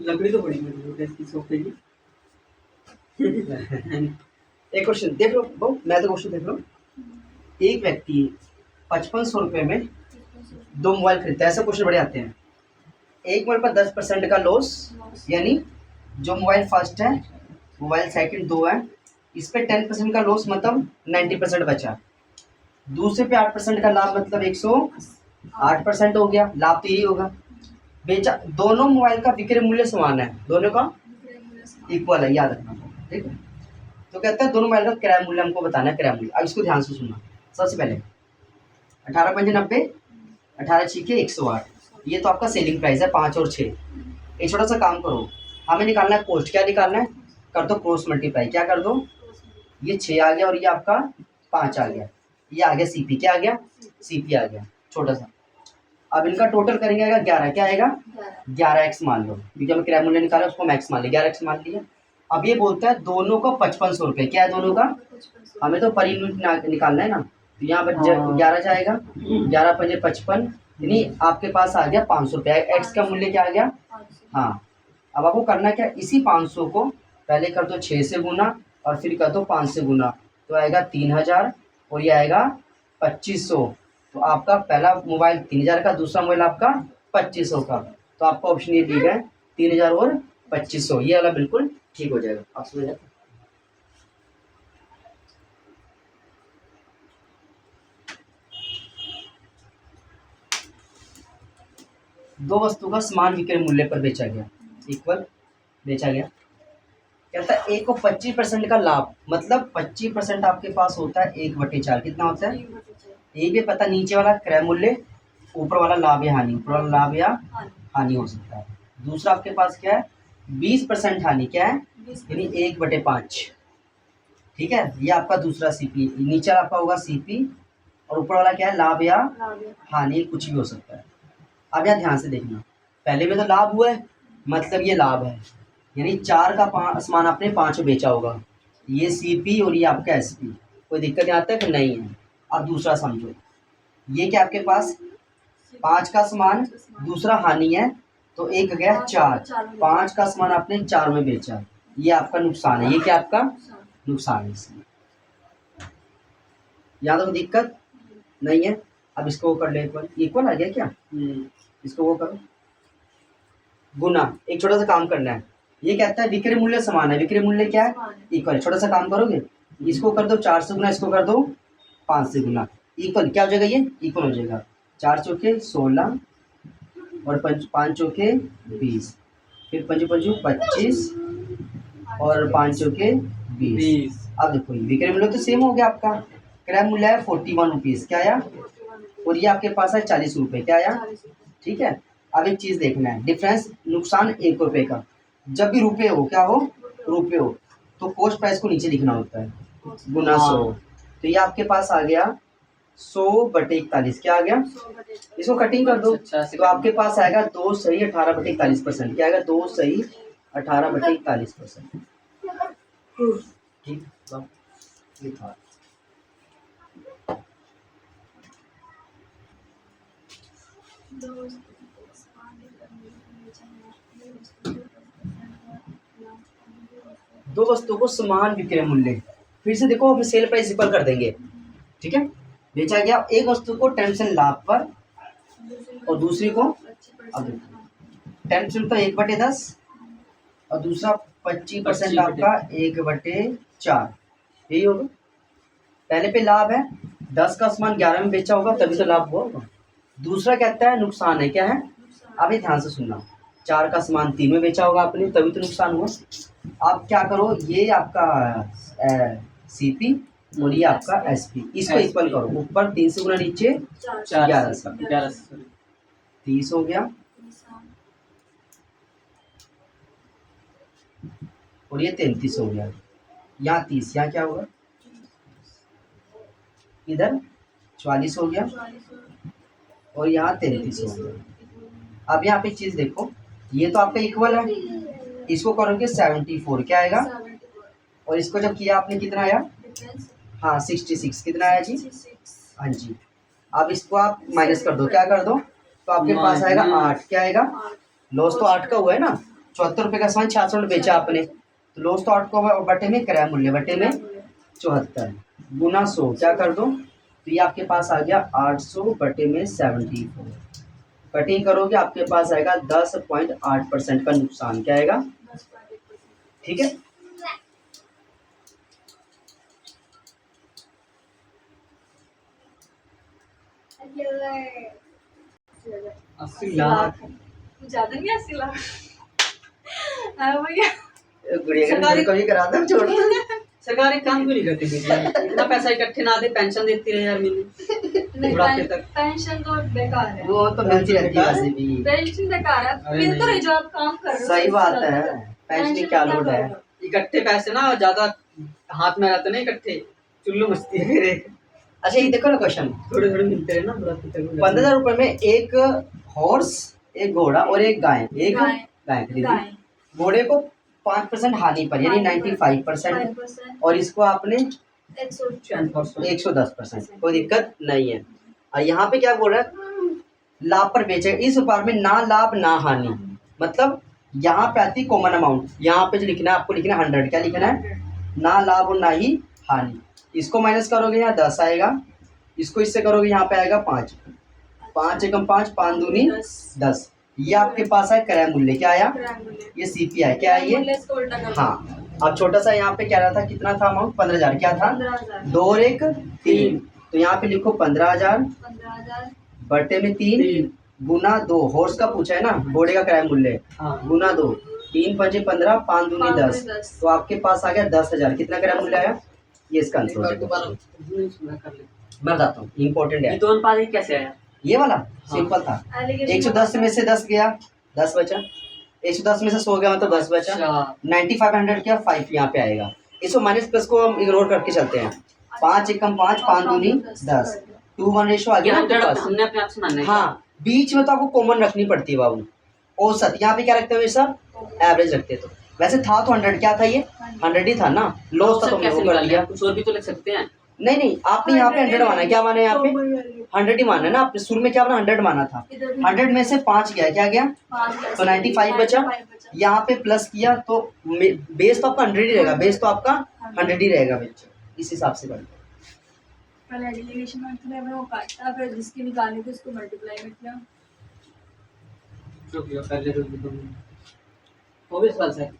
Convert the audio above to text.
लकड़ी तो बड़ी बड़ी इसकी सोफे की। एक क्वेश्चन देख लो बहु, मैं तो क्वेश्चन देख लो। एक व्यक्ति 5500 रुपये में 2 मोबाइल खरीदता है, ऐसे क्वेश्चन बड़े आते हैं। एक मोबाइल पर 10% का लॉस, यानी जो मोबाइल फर्स्ट है, मोबाइल सेकंड 2 है, इस पे 10% का लॉस, मतलब 90% बचा। दूसरे पे 8% का लाभ, मतलब 108% हो गया। लाभ तो यही होगा। बेचा, दोनों मोबाइल का विक्रय मूल्य समान है, दोनों का इक्वल है, याद रखना। ठीक है, तो कहता है दोनों मोबाइल का क्रय मूल्य हमको बताना है, क्रय मूल्य। अब इसको ध्यान से सुनना। सबसे पहले 18×5 = 90, 18×6 = 108। ये तो आपका सेलिंग प्राइस है, 5 और 6। एक छोटा सा काम करो, हमें निकालना है कॉस्ट। क्या निकालना है? कर दो क्रॉस मल्टीप्लाई। क्या कर दो? ये 6 आ गया और ये आपका 5 आ गया। ये आ गया सीपी। क्या आ गया? सीपी आ गया, छोटा सा। अब इनका टोटल करेंगे, आएगा 11। क्या आएगा? 11x मान लो, क्योंकि हमें क्रय मूल्य निकाला, उसको मैक्स मान लिया, 11x मान लिया। अब ये बोलता है दोनों का 5500 रुपये। क्या है दोनों का? हमें तो पर यूनिट निकालना है ना, तो यहाँ पर 11 जाएगा, 11×5 = 55, यानी आपके पास आ गया 500 रुपये। एक्स का मूल्य क्या आ गया? हाँ। अब आपको करना क्या, इसी 500 को पहले कर दो 6 से गुना और फिर कर दो 5 से गुना, तो आएगा 3000 और ये आएगा 2500। तो आपका पहला मोबाइल 3000 का, दूसरा मोबाइल आपका 2500 का। तो आपको ऑप्शन ये दिया है 3000 और 2500, ये वाला बिल्कुल ठीक हो जाएगा। आप समझ जाते। दो वस्तु का समान विक्रय मूल्य पर बेचा गया, इक्वल बेचा गया। कहता है एक को 25% का लाभ, मतलब 25% आपके पास होता है 1/4। कितना होता है? ये भी पता, नीचे वाला क्रय मूल्य, ऊपर वाला लाभ या हानि। ऊपर वाला लाभ या हानि हो सकता है। दूसरा आपके पास क्या है? 20% हानि। क्या है? यानी 1/5। ठीक है, ये आपका दूसरा सीपी। नीचे आपका होगा सीपी और ऊपर वाला क्या है? लाभ या हानि, कुछ भी हो सकता है। अब यहाँ ध्यान से देखना, पहले में तो लाभ हुआ है, मतलब ये लाभ है, यानी 4 का सामान आपने 5 में बेचा होगा। ये सीपी और ये आपका एसपी। कोई दिक्कत यहाँ तक नहीं है। अब दूसरा समझो, ये क्या आपके पास 5 का सामान, दूसरा हानि है, तो एक गया 4। 5 का सामान आपने 4 में बेचा, ये आपका नुकसान है। ये क्या आपका नुकसान है इसमें। यहाँ तो दिक्कत नहीं है। अब इसको कर ले, इक्वल आ गया क्या? इसको वो करो गुना। एक छोटा सा काम करना है, ये कहता है विक्रय मूल्य समान है। विक्रय मूल्य क्या है? इक्वल। छोटा सा काम करोगे, इसको कर दो 4 से गुना, इसको कर दो 5 से गुना। इक्वल क्या हो जाएगा? ये इक्वल हो जाएगा। 4 चौके 16 और 5 चौके 20, फिर 5 5 25 और 5 चौके 20। अब देखो विक्रय मूल्य तो सेम हो गया आपका। क्रय मूल्य है 41 रुपीज़। क्या आया? और ये आपके पास है 40 रुपये। क्या आया? ठीक है। अब एक चीज़ देखना है, डिफरेंस नुकसान 1 रुपये का। जब भी रुपये हो, क्या हो? रुपये हो, तो कॉस्ट प्राइस को नीचे लिखना होता है, गुना 100। तो ये आपके पास आ गया 100/41। क्या आ गया? इसको कटिंग कर दो, तो आपके पास आएगा 2 सही 18/41%। क्या आएगा? 2 सही 18/41%। ठीक लिखा। दो वस्तुओं को समान विक्रय मूल्य, फिर से देखो हम सेल प्राइस इक्वल कर देंगे। ठीक है, बेचा गया एक वस्तु को 10% लाभ पर और दूसरी को, अब 10% तो 1/10 और दूसरा 25% आपका 1/4। यही होगा। पहले पे लाभ है, 10 का सामान 11 में बेचा होगा, तभी तो लाभ हुआ होगा। दूसरा कहता है नुकसान है। क्या है? अभी ध्यान से सुनना, 4 का सामान 3 में बेचा होगा आपने, तभी तो नुकसान हुआ। आप क्या करो, ये आपका सीपी और ये आपका एसपी, इसको इक्वल करो। ऊपर 3 से गुना, नीचे 11 से। 30 हो गया और ये 33 हो गया। यहाँ 30, यहाँ क्या होगा? इधर 44 हो गया और यहाँ 33 हो गया। अब यहाँ पे एक चीज देखो, ये तो आपका इक्वल है, इसको करोगे 74। क्या आएगा? और इसको जब किया आपने, कितना आया? हाँ 66। कितना आया जी? हाँ जी। अब इसको आप माइनस कर दो। क्या कर दो? तो आपके पास आएगा 8। क्या आएगा? लॉस तो 8 का हुआ है ना, ₹74 का सामान 66 बेचा आपने, तो लॉस तो 8 को बटे में क्रय मूल्य बटे में 74 गुना 100 क्या कर दो, तो ये आपके पास आ गया 800 बटे में 74। कटिंग करोगे आपके पास आएगा 10.8% का नुकसान, क्या आएगा, 10.8%। ठीक है। अस्सी लाख ज्यादा नहीं, 80 लाख। हाँ भैया, गुड़िया का सरकारी- कभी करा दो छोड़ सरकार एक काम क्यों नहीं करती भैया? इतना पैसा इकट्ठे ना दे, पेंशन देती रहे यार महीने बुढ़ापे तक। पेंशन तो बेकार है। वो तो मिलती रहती है वैसे भी, पेंशन बेकार है, अरे फिर तो नहीं। रह जाओ, आप काम कर रहे हो। सही बात है, पेंशन की क्या लोड है। करोगे? इकट्ठे पैसे ना ज्यादा हाथ में रहते ना इकट्ठे, चुल्लू मस्ती है मेरे। अच्छा ये देखो ना क्वेश्चन, थोड़े थोड़े मिलते रहे ना बुढ़ापे तक। 15,000 रुपए में एक हॉर्स, एक घोड़ा और एक गाय, एक गाय। गाय खरीदी। गाय घोड़े को 5% हानि पर यानी 95% 5%, और इसको आपने 100%। 110%, कोई दिक्कत नहीं है। और यहाँ पे क्या बोल रहा है, लाभ पर बेचे, इस व्यापार में ना लाभ ना हानि, मतलब यहाँ पे आती कॉमन अमाउंट, यहाँ पे जो लिखना है आपको लिखना है 100, क्या लिखना है, ना लाभ और ना ही हानि। इसको माइनस करोगे यहाँ 10 आएगा, इसको इससे करोगे यहाँ पे आएगा 5, 5 एकम 5, 5 दूनी 10। ये आपके पास है क्रय मूल्य, क्या आया, ये CPI क्या है ये, हाँ। अब छोटा सा यहाँ पे क्या रहा था, कितना था अमाउंट, 15,000 क्या था, 2 और 1 3, तो यहाँ पे लिखो 15,000 बटे में 3 गुना 2, हॉर्स का पूछा है ना, घोड़े का क्रय मूल्य, हाँ। गुना 2, 3 पंजे 15, 5 दूनी 10, तो आपके पास आ गया 10,000। कितना क्रय मूल्य आया, ये इसका आंसर है। मैं बताता हूँ, इम्पोर्टेंट है ये तो अनुपात कैसे आया? ये वाला, सिंपल था। 110 में से 10 गया, 10 बचा, 110 में से 100 गया मतलब 10 बचा, 9500 क्या 5 यहाँ पे आएगा। इसको माइनस प्लस को हम इग्नोर करके चलते हैं, 5 एकम 5, 5 दूनी 10, 2:1 रेशो आ ये गया ना आपके जड़ पास। हमने अपने आप से मानना है। हाँ, बीच में तो आपको कॉमन रखनी पड़ती है बाबू, औसत यहाँ पे क्या रखते हैं हमेशा, एवरेज रखते हैं। तो वैसे था तो 100, क्या था ये 100 ही था ना, लॉस था तो कैसे हमने वो कर लिया। कुछ और भी तो लिख सकते हैं। नहीं आपने यहाँ पे 100 माना है, क्या माना है यहाँ पे 100 ही माना है ना, आपने शुरू में क्या माना 100 माना था, 100 में से 5 गया, क्या गया, तो 95 बचा। यहाँ पे प्लस किया तो बेस तो आपका 100 ही रहेगा, बेस तो आपका 100 ही रहेगा बच्चे, इस हिसाब से करते पहले एलिगेशन में हमें वो काटा, फिर जिसकी निकाली थी उसको मल्टीप्लाई में किया। जो किया पहले तो वो भी सवाल है।